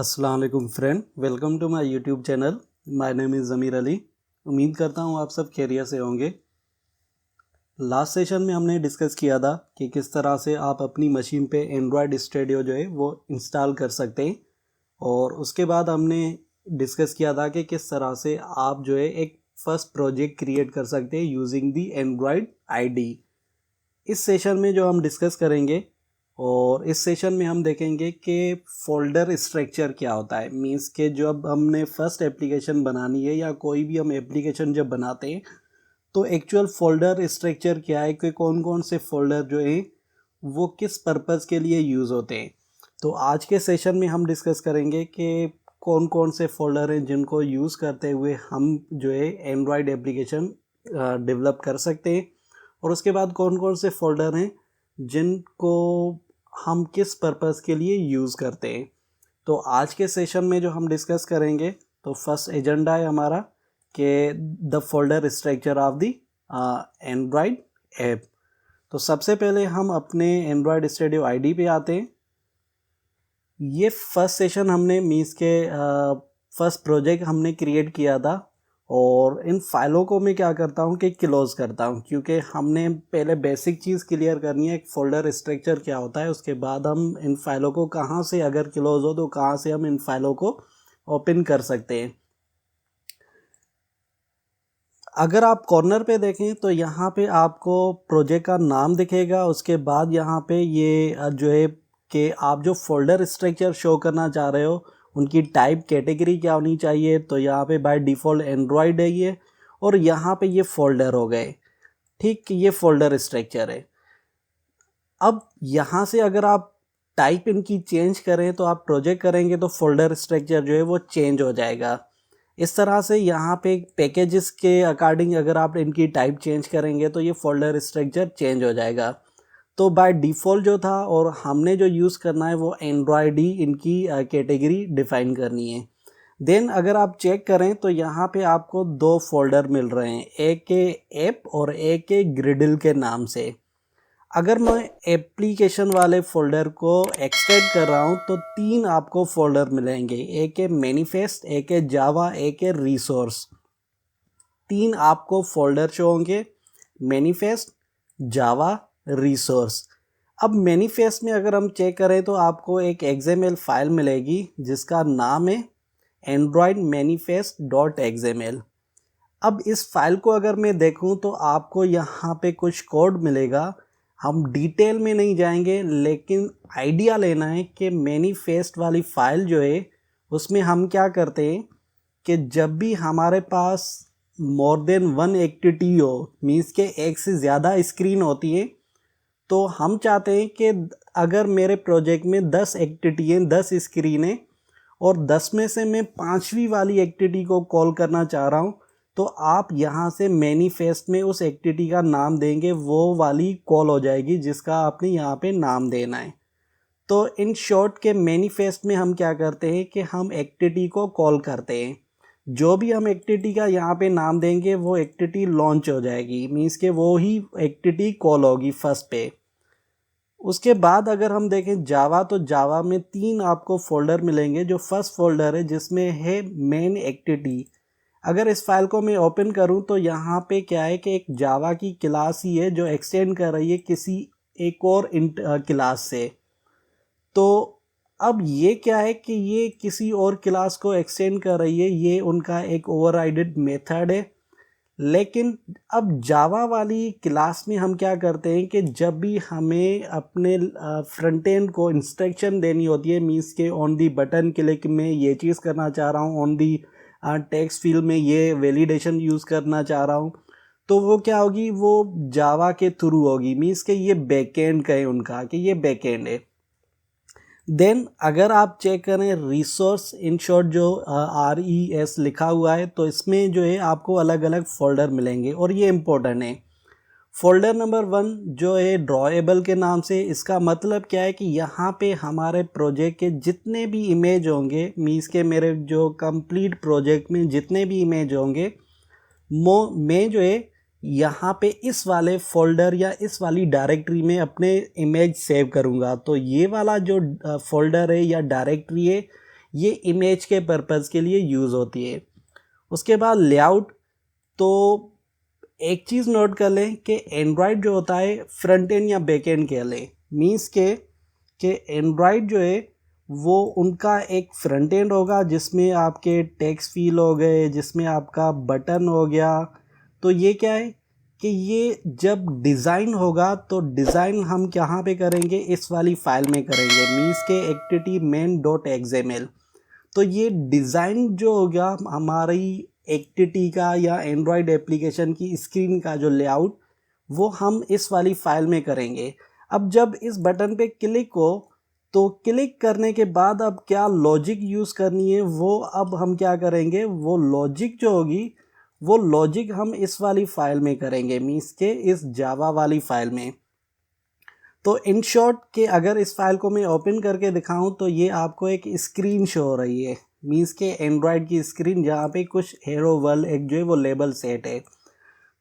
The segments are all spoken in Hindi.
अस्सलाम वालेकुम friend, welcome to my YouTube channel. My name is Zameer Ali. उम्मीद करता हूँ आप सब खैरियत से होंगे। लास्ट सेशन में हमने डिस्कस किया था कि किस तरह से आप अपनी मशीन पे एंड्रॉयड स्टूडियो जो है वो इंस्टॉल कर सकते हैं, और उसके बाद हमने डिस्कस किया था कि किस तरह से आप जो है एक फर्स्ट प्रोजेक्ट क्रिएट कर सकते हैं यूजिंग दी एंड्रॉयड आईडी। इस सेशन में जो हम डिस्कस करेंगे, और इस सेशन में हम देखेंगे कि फोल्डर स्ट्रक्चर क्या होता है। मींस के जब हमने फर्स्ट एप्लीकेशन बनानी है या कोई भी हम एप्लीकेशन जब बनाते हैं तो एक्चुअल फोल्डर स्ट्रक्चर क्या है, कि कौन कौन से फोल्डर जो है वो किस पर्पज़ के लिए यूज़ होते हैं। तो आज के सेशन में हम डिस्कस करेंगे कि कौन कौन से फोल्डर हैं जिनको यूज़ करते हुए हम जो है एंड्रॉयड एप्लीकेशन डेवलप कर सकते हैं, और उसके बाद कौन कौन से फोल्डर हैं जिनको हम किस पर्पज़ के लिए यूज़ करते हैं। तो आज के सेशन में जो हम डिस्कस करेंगे, तो फर्स्ट एजेंडा है हमारा कि the folder structure of the Android app. तो सबसे पहले हम अपने एंड्रॉयड स्टूडियो आईडी पे आते हैं। ये फर्स्ट सेशन हमने मीन्स के फर्स्ट प्रोजेक्ट हमने क्रिएट किया था, और इन फाइलों को मैं क्या करता हूँ कि क्लोज़ करता हूँ, क्योंकि हमने पहले बेसिक चीज़ क्लियर करनी है, एक फ़ोल्डर स्ट्रक्चर क्या होता है। उसके बाद हम इन फाइलों को कहाँ से, अगर क्लोज़ हो तो कहाँ से हम इन फाइलों को ओपन कर सकते हैं। अगर आप कॉर्नर पे देखें तो यहाँ पे आपको प्रोजेक्ट का नाम दिखेगा। उसके बाद यहाँ पे ये जो है कि आप जो फोल्डर स्ट्रक्चर शो करना चाह रहे हो उनकी टाइप कैटेगरी क्या होनी चाहिए। तो यहाँ पे बाय डिफ़ॉल्ट एंड्रॉयड है ये, और यहाँ पे ये फोल्डर हो गए। ठीक, ये फोल्डर स्ट्रक्चर है। अब यहाँ से अगर आप टाइप इनकी चेंज करें तो आप प्रोजेक्ट करेंगे तो फोल्डर स्ट्रक्चर जो है वो चेंज हो जाएगा। इस तरह से यहाँ पे पैकेजेस के अकॉर्डिंग अगर आप इनकी टाइप चेंज करेंगे तो ये फोल्डर स्ट्रक्चर चेंज हो जाएगा। तो बाय डिफ़ॉल्ट जो था, और हमने जो यूज़ करना है वो एंड्रॉयड ही इनकी कैटेगरी डिफ़ाइन करनी है। देन अगर आप चेक करें तो यहाँ पे आपको दो फोल्डर मिल रहे हैं, एक के ऐप और एक के ग्रिडल के नाम से। अगर मैं एप्लीकेशन वाले फ़ोल्डर को एक्सटेंड कर रहा हूँ तो तीन आपको फ़ोल्डर मिलेंगे, एक है मैनिफेस्ट, एक है जावा, एक है रिसोर्स। तीन आपको फ़ोल्डर शो होंगे, मैनिफेस्ट, जावा, रिसोर्स। अब मैनिफेस्ट में अगर हम चेक करें तो आपको एक XML फाइल मिलेगी जिसका नाम है एंड्रॉयड मैनिफेस्ट डॉट XML। अब इस फाइल को अगर मैं देखूं तो आपको यहाँ पे कुछ कोड मिलेगा। हम डिटेल में नहीं जाएंगे, लेकिन आइडिया लेना है कि मैनिफेस्ट वाली फ़ाइल जो है उसमें हम क्या करते हैं कि जब भी हमारे पास मोर देन वन एक्टिविटी हो, मीन्स के एक से ज़्यादा स्क्रीन होती है, तो हम चाहते हैं कि अगर मेरे प्रोजेक्ट में 10 एक्टिविटी हैं, 10 स्क्रीन है, और 10 में से मैं 5वीं वाली एक्टिविटी को कॉल करना चाह रहा हूँ, तो आप यहाँ से मैनिफेस्ट में उस एक्टिविटी का नाम देंगे, वो वाली कॉल हो जाएगी जिसका आपने यहाँ पे नाम देना है। तो इन शॉर्ट के मैनिफेस्ट में हम क्या करते हैं कि हम एक्टिविटी को कॉल करते हैं। जो भी हम एक्टिविटी का यहाँ पे नाम देंगे वो एक्टिविटी लॉन्च हो जाएगी, मीन्स के वो ही एक्टिविटी कॉल होगी फर्स्ट पे। उसके बाद अगर हम देखें जावा, तो जावा में तीन आपको फोल्डर मिलेंगे। जो फर्स्ट फोल्डर है जिसमें है मेन एक्टिविटी। अगर इस फाइल को मैं ओपन करूं तो यहाँ पे क्या है कि एक जावा की क्लास ही है जो एक्सटेंड कर रही है किसी एक और क्लास से। तो अब ये क्या है कि ये किसी और क्लास को एक्सटेंड कर रही है, ये उनका एक ओवरराइडेड मेथड है। लेकिन अब जावा वाली क्लास में हम क्या करते हैं कि जब भी हमें अपने फ्रंट एंड को इंस्ट्रक्शन देनी होती है, मीन्स के ऑन दी बटन क्लिक में ये चीज़ करना चाह रहा हूँ, ऑन दी टेक्स्ट फील्ड में ये वैलिडेशन यूज़ करना चाह रहा हूँ, तो वो क्या होगी, वो जावा के थ्रू होगी। मीन्स के ये बैकएंड का है उनका, कि ये बैकएंड है। देन अगर आप चेक करें रिसोर्स, इन शॉर्ट जो RES लिखा हुआ है, तो इसमें जो है आपको अलग अलग फोल्डर मिलेंगे, और ये इम्पोर्टेंट है। फोल्डर नंबर 1 जो है ड्रॉएबल के नाम से, इसका मतलब क्या है कि यहाँ पे हमारे प्रोजेक्ट के जितने भी इमेज होंगे, मीन्स के मेरे जो कंप्लीट प्रोजेक्ट में जितने भी इमेज होंगे, मैं जो है यहाँ पे इस वाले फोल्डर या इस वाली डायरेक्टरी में अपने इमेज सेव करूँगा। तो ये वाला जो फोल्डर है या डायरेक्टरी है, ये इमेज के पर्पज़ के लिए यूज़ होती है। उसके बाद लेआउट, तो एक चीज़ नोट कर लें कि एंड्रॉयड जो होता है फ्रंट एंड या बैक एंड कह लें, मीन्स के एंड्रॉयड जो है वो उनका एक फ्रंट एंड होगा जिसमें आपके टेक्स्ट फील हो गए, जिसमें आपका बटन हो गया। तो ये क्या है कि ये जब डिज़ाइन होगा तो डिज़ाइन हम कहाँ पे करेंगे, इस वाली फाइल में करेंगे, मीन्स के एक्टिविटी main.xml। तो ये डिज़ाइन जो होगा हमारी एक्टिविटी का या एंड्रॉयड एप्लीकेशन की स्क्रीन का जो लेआउट, वो हम इस वाली फाइल में करेंगे। अब जब इस बटन पे क्लिक हो तो क्लिक करने के बाद अब क्या लॉजिक यूज़ करनी है वो अब हम क्या करेंगे, वो लॉजिक जो होगी वो लॉजिक हम इस वाली फाइल में करेंगे, मीन्स के इस जावा वाली फाइल में। तो इन शॉर्ट के अगर इस फाइल को मैं ओपन करके दिखाऊं तो ये आपको एक स्क्रीन शो हो रही है, मीन्स के एंड्रॉयड की स्क्रीन जहाँ पे कुछ हेलो वर्ल्ड एक जो है वो लेबल सेट है।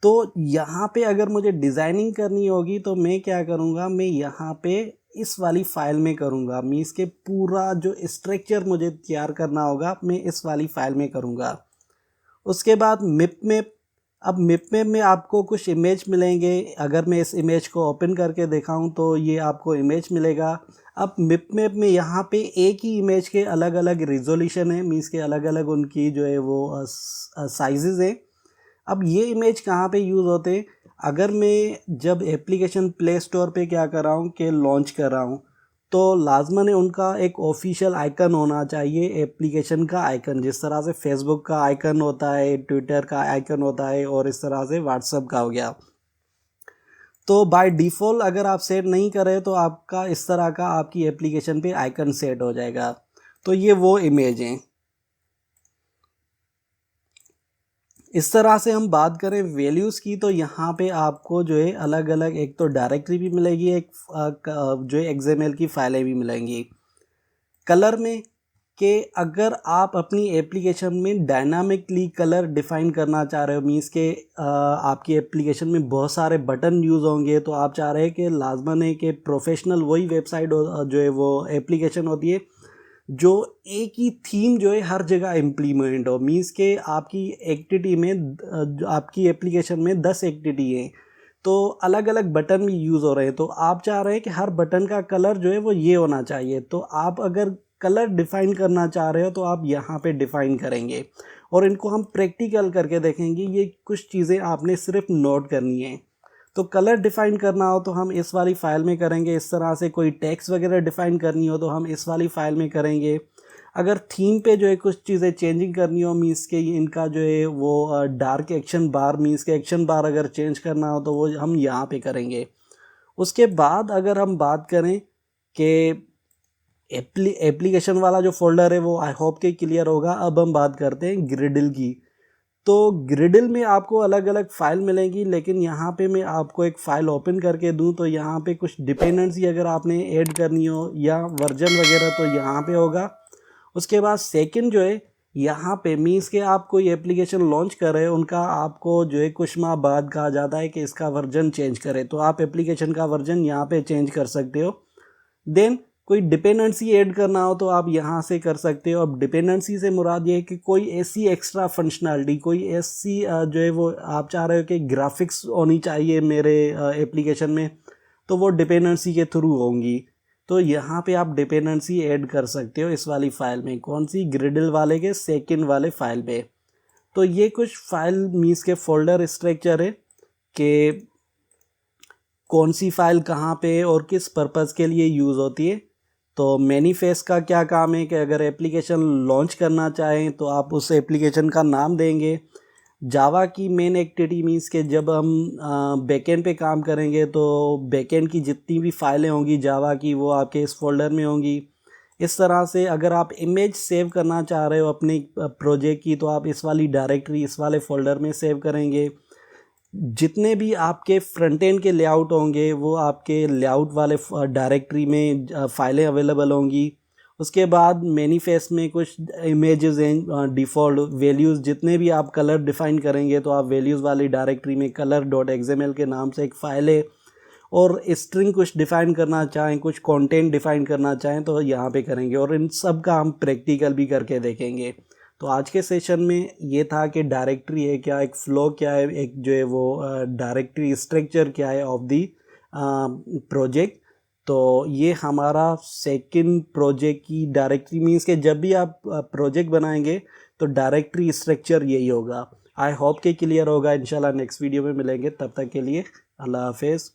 तो यहाँ पे अगर मुझे डिज़ाइनिंग करनी होगी तो मैं क्या करूँगा, मैं यहाँ पे इस वाली फाइल में करूँगा, मीन्स के पूरा जो स्ट्रक्चर मुझे तैयार करना होगा मैं इस वाली फाइल में करूँगा। उसके बाद मिप मैप, अब मिप मैप में आपको कुछ इमेज मिलेंगे। अगर मैं इस इमेज को ओपन करके दिखाऊं तो ये आपको इमेज मिलेगा। अब मिप मैप में यहाँ पे एक ही इमेज के अलग अलग रिजोल्यूशन है, मीन्स के अलग अलग उनकी जो है वो साइजेज़ हैं। अब ये इमेज कहाँ पे यूज़ होते हैं, अगर मैं जब एप्लीकेशन प्ले स्टोर पे क्या कर रहा हूँ कि लॉन्च कर रहा हूँ तो लाजमन है उनका एक ऑफिशियल आइकन होना चाहिए, एप्लीकेशन का आइकन, जिस तरह से फेसबुक का आइकन होता है, ट्विटर का आइकन होता है और इस तरह से व्हाट्सएप का हो गया। तो बाय डिफ़ॉल्ट अगर आप सेट नहीं करें तो आपका इस तरह का आपकी एप्लीकेशन पे आइकन सेट हो जाएगा। तो ये वो इमेज हैं। इस तरह से हम बात करें वैल्यूज़ की तो यहाँ पे आपको जो है अलग अलग एक तो डायरेक्टरी भी मिलेगी, एक जो है XML की फाइलें भी मिलेंगी। कलर में कि अगर आप अपनी एप्लीकेशन में डायनामिकली कलर डिफ़ाइन करना चाह रहे हो, मीन्स के आपकी एप्लीकेशन में बहुत सारे बटन यूज़ होंगे तो आप चाह रहे हैं कि लाजमन है कि प्रोफेशनल वही वेबसाइट जो है वो एप्लीकेशन होती है जो एक ही थीम जो है हर जगह इम्प्लीमेंट हो, मीन्स के आपकी एक्टिविटी में आपकी एप्लीकेशन में 10 एक्टिविटी है तो अलग अलग बटन भी यूज़ हो रहे हैं, तो आप चाह रहे हैं कि हर बटन का कलर जो है वो ये होना चाहिए। तो आप अगर कलर डिफ़ाइन करना चाह रहे हो तो आप यहाँ पे डिफ़ाइन करेंगे और इनको हम प्रैक्टिकल करके देखेंगे। ये कुछ चीज़ें आपने सिर्फ नोट करनी है। तो कलर डिफ़ाइन करना हो तो हम इस वाली फ़ाइल में करेंगे, इस तरह से कोई टेक्स्ट वगैरह डिफ़ाइन करनी हो तो हम इस वाली फ़ाइल में करेंगे। अगर थीम पे जो है कुछ चीज़ें चेंजिंग करनी हो, मीन्स के इनका जो है वो डार्क एक्शन बार, मीन्स के एक्शन बार अगर चेंज करना हो तो वो हम यहाँ पे करेंगे। उसके बाद अगर हम बात करें कि एप्लीकेशन वाला जो फ़ोल्डर है वो आई होप के क्लियर होगा। अब हम बात करते हैं ग्रिडल की। तो ग्रिडल में आपको अलग अलग फ़ाइल मिलेंगी, लेकिन यहाँ पे मैं आपको एक फ़ाइल ओपन करके दूँ तो यहाँ पे कुछ डिपेंडेंसी अगर आपने ऐड करनी हो या वर्जन वगैरह तो यहाँ पे होगा। उसके बाद सेकंड जो है यहाँ पे मीन्स के आप कोई एप्लीकेशन लॉन्च कर रहे हैं, उनका आपको जो है कुछ माह बाद कहा जाता है कि इसका वर्जन चेंज करें, तो आप एप्लीकेशन का वर्जन यहाँ पे चेंज कर सकते हो। देन कोई डिपेंडेंसी ऐड करना हो तो आप यहाँ से कर सकते हो। अब डिपेंडेंसी से मुराद ये है कि कोई ऐसी एक्स्ट्रा फंक्शनैलिटी, कोई ऐसी जो है वो आप चाह रहे हो कि ग्राफिक्स होनी चाहिए मेरे एप्लीकेशन में, तो वो डिपेंडेंसी के थ्रू होंगी। तो यहाँ पे आप डिपेंडेंसी ऐड कर सकते हो इस वाली फ़ाइल में, कौन सी, ग्रिडल वाले के सेकंड वाले फ़ाइल पे। तो ये कुछ फ़ाइल मीन्स के फ़ोल्डर स्ट्रक्चर है कि कौन सी फ़ाइल कहाँ पे और किस पर्पज़ के लिए यूज़ होती है। तो मैनीफेस्ट का क्या काम है कि अगर एप्लीकेशन लॉन्च करना चाहें तो आप उस एप्लीकेशन का नाम देंगे। जावा की मेन एक्टिविटी मीन्स के जब हम बैकएंड पे काम करेंगे तो बैकएंड की जितनी भी फाइलें होंगी जावा की वो आपके इस फोल्डर में होंगी। इस तरह से अगर आप इमेज सेव करना चाह रहे हो अपने प्रोजेक्ट की तो आप इस वाली डायरेक्टरी, इस वाले फ़ोल्डर में सेव करेंगे। जितने भी आपके फ्रंट एंड के लेआउट होंगे वो आपके लेआउट वाले डायरेक्टरी में फ़ाइलें अवेलेबल होंगी। उसके बाद मैनीफेस्ट में कुछ इमेजेस हैं, डिफ़ॉल्ट वैल्यूज़, जितने भी आप कलर डिफ़ाइन करेंगे तो आप वैल्यूज़ वाली डायरेक्टरी में color.xml के नाम से एक फ़ाइल है। और स्ट्रिंग कुछ डिफ़ाइन करना चाहें, कुछ कंटेंट डिफ़ाइन करना चाहें तो यहाँ पे करेंगे, और इन सब का हम प्रैक्टिकल भी करके देखेंगे। तो आज के सेशन में ये था कि डायरेक्टरी है क्या, एक फ़्लो क्या है, एक जो है वो डायरेक्टरी स्ट्रक्चर क्या है ऑफ दी प्रोजेक्ट। तो ये हमारा सेकंड प्रोजेक्ट की डायरेक्टरी मीन्स के जब भी आप प्रोजेक्ट बनाएंगे तो डायरेक्टरी स्ट्रक्चर यही होगा। आई होप कि क्लियर होगा। इंशाल्लाह नेक्स्ट वीडियो में मिलेंगे, तब तक के लिए अल्लाह हाफिज़।